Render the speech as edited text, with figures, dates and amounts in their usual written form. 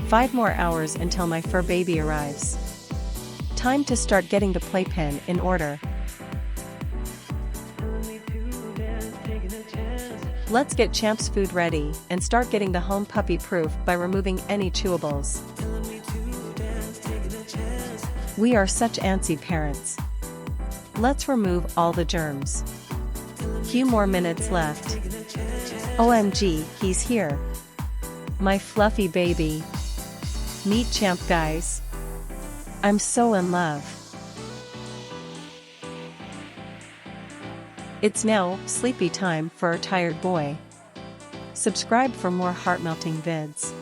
5 more hours until my fur baby arrives. Time to start getting the playpen in order. Let's get Champ's food ready and start getting the home puppy-proof by removing any chewables. We are such antsy parents. Let's remove all the germs. Few more minutes left. OMG, he's here. My fluffy baby. Meet Champ, guys. I'm so in love. It's now sleepy time for our tired boy. Subscribe for more heart-melting vids.